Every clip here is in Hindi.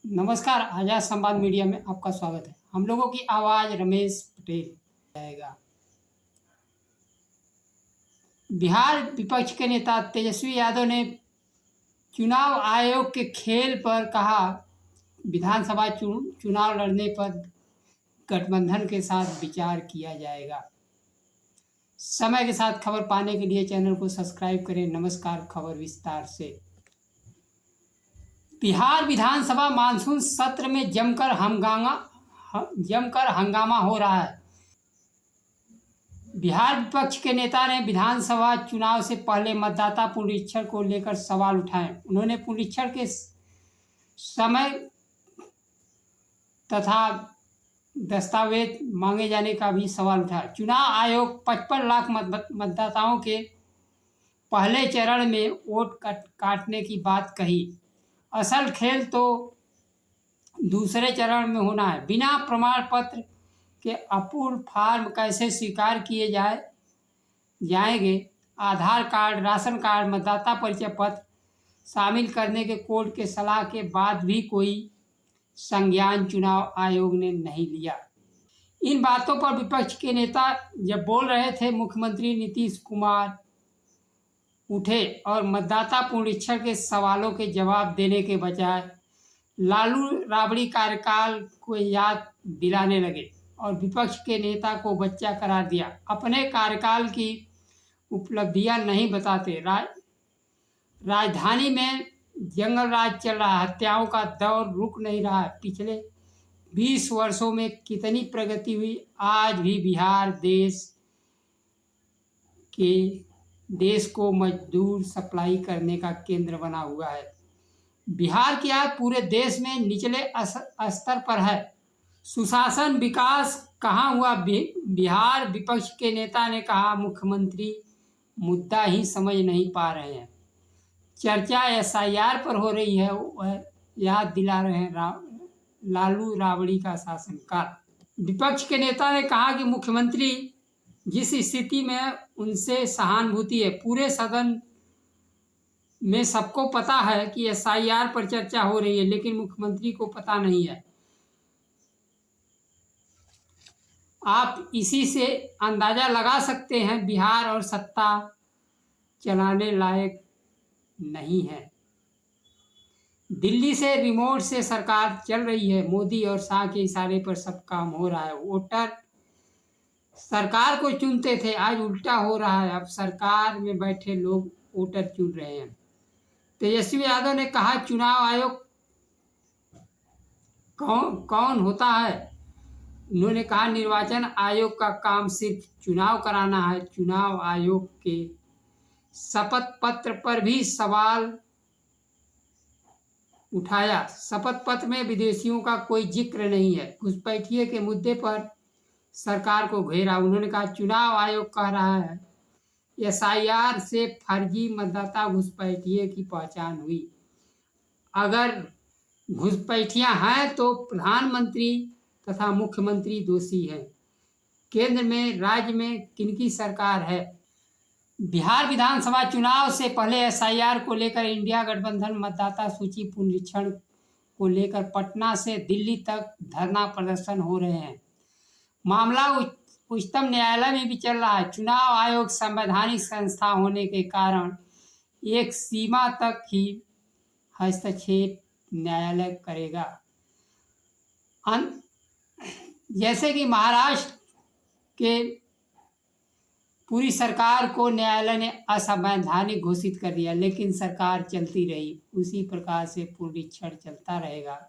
नमस्कार, आजाद संवाद मीडिया में आपका स्वागत है। हम लोगों की आवाज़ रमेश पटेल जाएगा। बिहार विपक्ष के नेता तेजस्वी यादव ने चुनाव आयोग के खेल पर कहा, विधानसभा चुनाव लड़ने पर गठबंधन के साथ विचार किया जाएगा। समय के साथ खबर पाने के लिए चैनल को सब्सक्राइब करें। नमस्कार, खबर विस्तार से। बिहार विधानसभा मानसून सत्र में जमकर हंगामा हो रहा है। बिहार विपक्ष के नेता ने विधानसभा चुनाव से पहले मतदाता पुनरीक्षण को लेकर सवाल उठाए। उन्होंने पुनरीक्षण के समय तथा दस्तावेज मांगे जाने का भी सवाल उठाया। चुनाव आयोग 55 लाख मतदाताओं के पहले चरण में वोट काटने की बात कही। असल खेल तो दूसरे चरण में होना है। बिना प्रमाण पत्र के अपूर्ण फॉर्म कैसे स्वीकार किए जाएंगे? आधार कार्ड, राशन कार्ड, मतदाता परिचय पत्र शामिल करने के कोर्ट के सलाह के बाद भी कोई संज्ञान चुनाव आयोग ने नहीं लिया। इन बातों पर विपक्ष के नेता जब बोल रहे थे, मुख्यमंत्री नीतीश कुमार उठे और मतदाता पुनरीक्षण के सवालों के जवाब देने के बजाय लालू राबड़ी कार्यकाल को याद दिलाने लगे और विपक्ष के नेता को बच्चा करार दिया। अपने कार्यकाल की उपलब्धियां नहीं बताते। राजधानी में जंगल राज चल रहा है, हत्याओं का दौर रुक नहीं रहा है। पिछले 20 वर्षों में कितनी प्रगति हुई? आज भी बिहार देश को मजदूर सप्लाई करने का केंद्र बना हुआ है। बिहार क्या पूरे देश में निचले स्तर पर है। सुशासन विकास कहाँ हुआ? बिहार विपक्ष के नेता ने कहा, मुख्यमंत्री मुद्दा ही समझ नहीं पा रहे हैं। चर्चा SIR पर हो रही है, वह याद दिला रहे हैं लालू राबड़ी का शासनकाल। विपक्ष के नेता ने कहा कि मुख्यमंत्री जिस स्थिति में उनसे सहानुभूति है, पूरे सदन में सबको पता है कि SIR पर चर्चा हो रही है, लेकिन मुख्यमंत्री को पता नहीं है। आप इसी से अंदाजा लगा सकते हैं बिहार और सत्ता चलाने लायक नहीं है। दिल्ली से रिमोट से सरकार चल रही है। मोदी और शाह के इशारे पर सब काम हो रहा है। वोटर सरकार को चुनते थे, आज उल्टा हो रहा है। अब सरकार में बैठे लोग वोटर चुन रहे हैं। तेजस्वी यादव ने कहा, चुनाव आयोग कौन होता है? उन्होंने कहा, निर्वाचन आयोग का काम सिर्फ चुनाव कराना है। चुनाव आयोग के शपथ पत्र पर भी सवाल उठाया। शपथ पत्र में विदेशियों का कोई जिक्र नहीं है। घुसपैठिए के मुद्दे पर सरकार को घेरा। उन्होंने कहा, चुनाव आयोग कह रहा है SIR से फर्जी मतदाता घुसपैठिए की पहचान हुई। अगर घुसपैठियां हैं तो प्रधानमंत्री तथा मुख्यमंत्री दोषी हैं। केंद्र में, राज्य में किनकी सरकार है? बिहार विधानसभा चुनाव से पहले SIR को लेकर इंडिया गठबंधन मतदाता सूची पुनरीक्षण को लेकर पटना से दिल्ली तक धरना प्रदर्शन हो रहे हैं। मामला उच्चतम न्यायालय में भी चल रहा है। चुनाव आयोग संवैधानिक संस्था होने के कारण एक सीमा तक ही हस्तक्षेप न्यायालय करेगा। जैसे कि महाराष्ट्र के पूरी सरकार को न्यायालय ने असंवैधानिक घोषित कर दिया, लेकिन सरकार चलती रही। उसी प्रकार से पुनरीक्षण चलता रहेगा।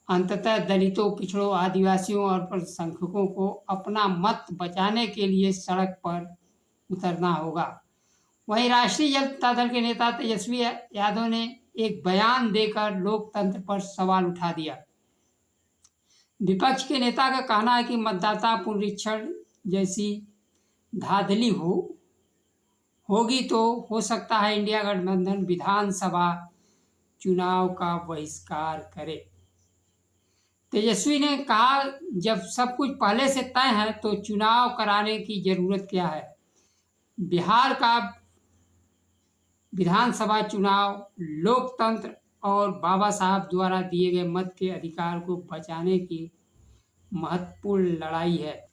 अंततः दलितों, पिछड़ों, आदिवासियों और अल्पसंख्यकों को अपना मत बचाने के लिए सड़क पर उतरना होगा। वहीं राष्ट्रीय जनता दल के नेता तेजस्वी यादव ने एक बयान देकर लोकतंत्र पर सवाल उठा दिया। विपक्ष के नेता का कहना है कि मतदाता पुनरीक्षण जैसी धांधली होगी तो हो सकता है इंडिया गठबंधन विधानसभा चुनाव का बहिष्कार करे। तेजस्वी ने कहा, जब सब कुछ पहले से तय है तो चुनाव कराने की जरूरत क्या है? बिहार का विधानसभा चुनाव लोकतंत्र और बाबा साहब द्वारा दिए गए मत के अधिकार को बचाने की महत्वपूर्ण लड़ाई है।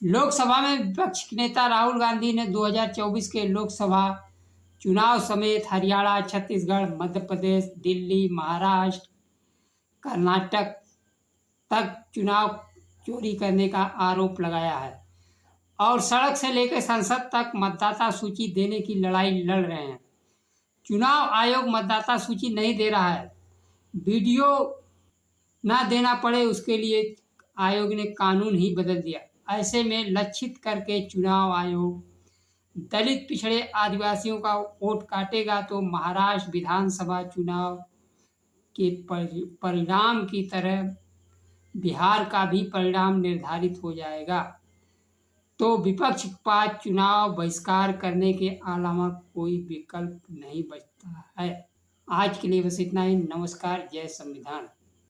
लोकसभा में विपक्ष के नेता राहुल गांधी ने 2024 के लोकसभा चुनाव समेत हरियाणा, छत्तीसगढ़, मध्य प्रदेश, दिल्ली, महाराष्ट्र, कर्नाटक तक चुनाव चोरी करने का आरोप लगाया है और सड़क से लेकर संसद तक मतदाता सूची देने की लड़ाई लड़ रहे हैं। चुनाव आयोग मतदाता सूची नहीं दे रहा है। वीडियो ना देना पड़े उसके लिए आयोग ने कानून ही बदल दिया। ऐसे में लक्षित करके चुनाव आयोग दलित, पिछड़े, आदिवासियों का वोट काटेगा तो महाराष्ट्र विधानसभा चुनाव के परिणाम की तरह बिहार का भी परिणाम निर्धारित हो जाएगा। तो विपक्ष के पास चुनाव बहिष्कार करने के अलावा कोई विकल्प नहीं बचता है। आज के लिए बस इतना ही। नमस्कार। जय संविधान।